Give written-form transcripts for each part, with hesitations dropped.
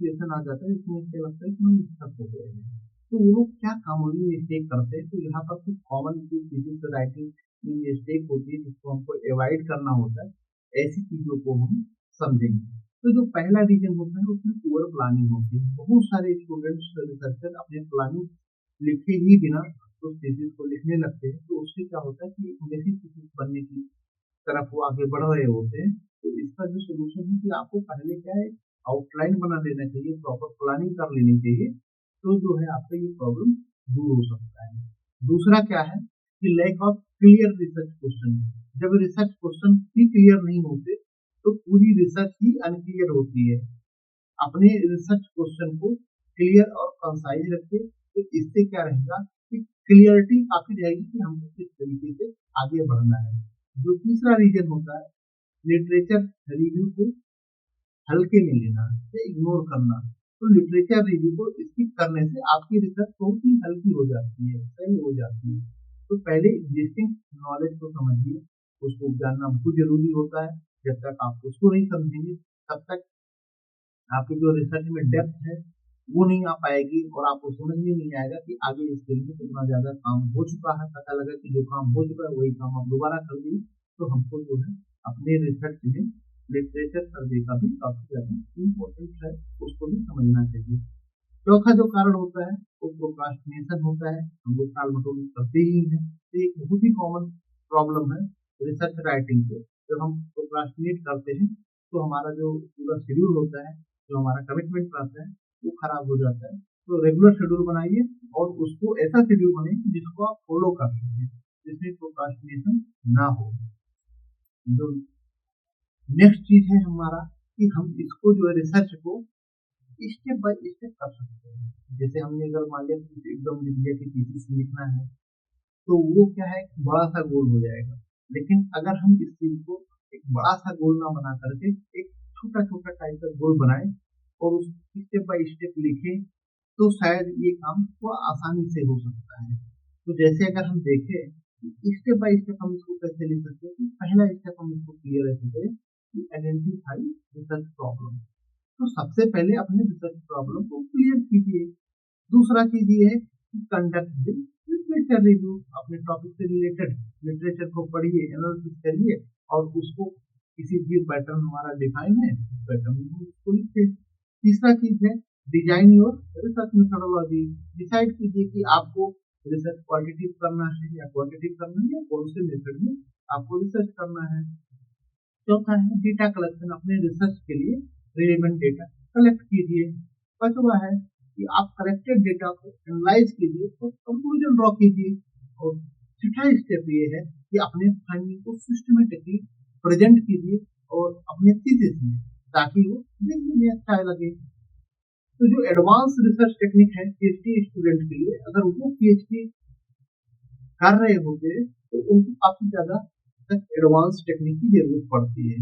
Situation आ जाता है इसमें इससे लगता है कि हम स्टक हो गए हैं। तो वो लोग क्या कॉमनली मिस्टेक करते हैं, तो यहाँ पर कुछ कॉमन चीजें राइटिंग मिस्टेक होती है जिसको हमको अवॉइड करना होता है, ऐसी चीजों को हम समझेंगे। तो जो पहला रीजन होता है उसमें पुअर प्लानिंग होती है। बहुत सारे स्टूडेंट्स रिसर्चर अपने प्लानिंग लिखे ही बिना उस थीसिस को लिखने लगते हैं, तो उससे क्या होता है कि वैसी थीसिस बनने की तरफ वो आगे बढ़ रहे होते हैं। तो इसका जो सोल्यूशन है कि आपको पहले क्या है, आउटलाइन बना लेना चाहिए, प्रॉपर प्लानिंग कर लेनी चाहिए, तो जो है आपका ये प्रॉब्लम दूर हो सकता है। दूसरा क्या है कि lack of clear research question. जब रिसर्च क्वेश्चन ही क्लियर नहीं होते तो पूरी रिसर्च ही अनक्लियर होती है। अपने रिसर्च क्वेश्चन को क्लियर और कंसाइज रखें, तो इससे क्या रहेगा कि क्लियरिटी काफी रहेगी कि हमको किस तरीके से आगे बढ़ना है। जो तीसरा रीजन होता है, लिटरेचर रिव्यू को हल्के में लेना या इग्नोर करना। तो लिटरेचर रिव्यू को स्किप करने से आपकी रिसर्च बहुत ही हल्की हो जाती है, सही हो जाती है। तो पहले एग्जिस्टिंग नॉलेज को समझिए, उसको जानना बहुत जरूरी होता है। जब तक आप उसको नहीं समझेंगे तब तक आपकी जो रिसर्च में डेप्थ है वो नहीं आ पाएगी, और आपको समझ में नहीं आएगा कि आगे इस फील्ड में कितना ज्यादा काम हो चुका है। पता लगा कि जो काम हो चुका है वही काम आप दोबारा कर दिए, तो हमको जो है अपने रिसर्च में लिटरेचर सर्वे का भी काफी ज्यादा इम्पोर्टेंट है, उसको भी समझना चाहिए। चौथा जो कारण होता है वो प्रोक्रास्टिनेशन होता है। हम लोग टाल मटोल करते ही हैं, तो एक बहुत ही कॉमन प्रॉब्लम है रिसर्च राइटिंग को। जब हम प्रोक्रास्टिनेट करते हैं तो हमारा जो पूरा शेड्यूल होता है, जो हमारा कमिटमेंट रहता है, वो खराब हो जाता है। तो रेगुलर शेड्यूल बनाइए और उसको ऐसा शेड्यूल बनाइए जिसको आप फॉलो कर सकें, जिसमें प्रोक्रास्टिनेशन ना हो। जो नेक्स्ट चीज है हमारा कि हम इसको जो है रिसर्च को स्टेप बाय स्टेप कर सकते हैं। जैसे हमने अगर मान लिया कि एकदम लिख दिया कि थीसिस लिखना है, तो वो क्या है बड़ा सा गोल हो जाएगा। लेकिन अगर हम इस चीज को एक बड़ा सा गोल ना बना करके एक छोटा छोटा टाइप का गोल बनाए और उस स्टेप बाय स्टेप लिखें, तो शायद ये काम थोड़ा आसानी से हो सकता है। तो जैसे अगर हम देखें स्टेप बाय स्टेप हम इसको कैसे लिख सकते हैं, कि पहला स्टेप हम इसको क्लियर ऐसे करें कि आइडेंटिफाई रिसर्च प्रॉब्लम। तो सबसे पहले अपने रिसर्च प्रॉब्लम को क्लियर कीजिए। दूसरा चीज ये है कि कंडक्ट लिटरेचर रिव्यू, अपने टॉपिक से रिलेटेड लिटरेचर को पढ़िए, एनालिसिस करिए और उसको किसी भी पैटर्न हमारा डिफाइन है पैटर्न में हम उसको लिखते। तीसरा चीज है design your research methodology. Decide कीजिए कि आपको रिसर्च क्वालिटेटिव करना है या क्वांटिटेटिव करना है, या कौन से मेथड में आपको रिसर्च करना है। चौथा है डेटा कलेक्शन, अपने रिसर्च के लिए रिलेवेंट डेटा कलेक्ट कीजिए। पांचवा है कि आप कलेक्टेड डेटा को एनालाइज कीजिए और कंक्लूजन ड्रॉ कीजिए। और छठा स्टेप ये है कि अपने फाइंडिंग को सिस्टमेटिकली प्रेजेंट कीजिए और अपने थीसिस में, ताकि वो देखने में अच्छा लगे। तो जो एडवांस रिसर्च टेक्निक है पीएचडी स्टूडेंट के लिए, अगर वो पीएचडी कर रहे होते तो उनको काफी ज्यादा एडवांस टेक्निक की जरूरत पड़ती है।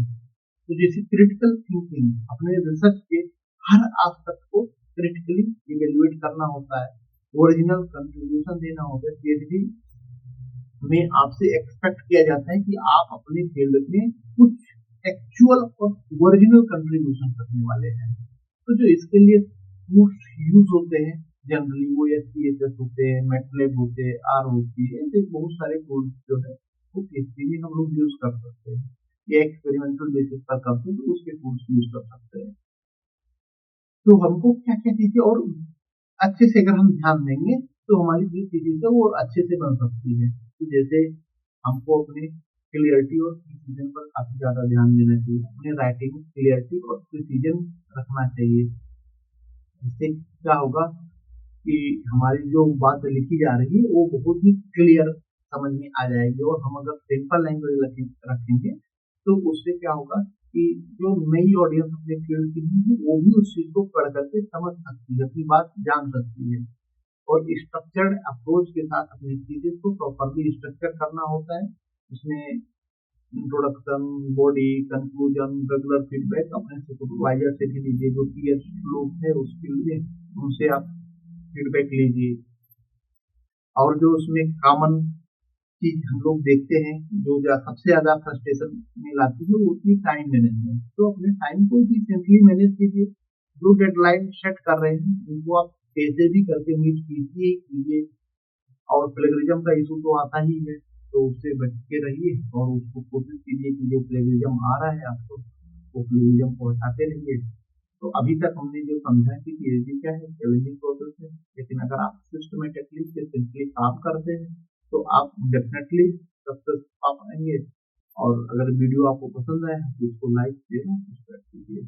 तो जैसे क्रिटिकल थिंकिंग, अपने रिसर्च के हर एस्पेक्ट को क्रिटिकली इवेल्युएट करना होता है, ओरिजिनल कंट्रीब्यूशन देना होता है। पीएचडी में आपसे एक्सपेक्ट किया जाता है कि आप अपने फील्ड में कुछ एक्चुअल और ओरिजिनल कंट्रीब्यूशन करने वाले हैं। तो जो इसके लिए टूल्स यूज होते हैं जनरली वो एसपीएसएस होते हैं, मैटलैब होते हैं, आर होती है, ऐसे बहुत सारे टूल्स जो है वो पीएचडी में हम लोग यूज कर सकते हैं, या एक्सपेरिमेंटल बेसिस पर करते हैं तो उसके टूल्स यूज कर सकते हैं। तो हमको क्या क्या चीजें और अच्छे से अगर हम ध्यान देंगे तो हमारी जो चीजें है वो और अच्छे से बन सकती है। तो जैसे हमको अपने क्लियरिटी और प्रिसीजन पर काफी ज्यादा ध्यान देना चाहिए, अपने राइटिंग में क्लियरिटी और प्रिसीजन रखना चाहिए। इससे क्या होगा कि हमारी जो बात लिखी जा रही है वो बहुत ही क्लियर समझ में आ जाएगी, और हम अगर सिंपल लैंग्वेज रखेंगे तो उससे क्या होगा कि जो नई ऑडियंस अपने फील्ड की है वो भी उस चीज को पढ़ करके समझ सकती है, अपनी बात जान सकती है। और स्ट्रक्चर्ड अप्रोच के साथ अपनी चीजें को प्रॉपरली स्ट्रक्चर करना होता है। उसमें introduction, body, conclusion, regular feedback अपने सुपरवाइजर से भी लीजिए, जो पीएस लोग हैं उस फील्ड में उनसे आप फीडबैक लीजिए। और जो उसमें कॉमन चीज हम लोग देखते हैं जो सबसे ज्यादा फ्रस्ट्रेशन में लाती है वो होती है टाइम मैनेजमेंट। तो अपने टाइम को भी सेंसली मैनेज कीजिए, जो डेडलाइन सेट कर रहे हैं उनको आप कैसे भी करके मीट कीजिए। और प्लेगरिज्म का इशू तो आता ही है, तो उससे बच के रहिए और उसको कोशिश कीजिए कि जो प्लेगरिज्म आ रहा है आपको, वो प्लेगरिज्म को हटाते रहिए। तो अभी तक हमने जो समझा कि पीएचडी क्या है, चैलेंजिंग प्रोसेस है, लेकिन अगर आप सिस्टमेटिकली सिंपली काम करते हैं तो आप डेफिनेटली सक्सेस पा पाएंगे। और अगर वीडियो आपको पसंद आया तो इसको लाइक देना, सब्सक्राइब कीजिए।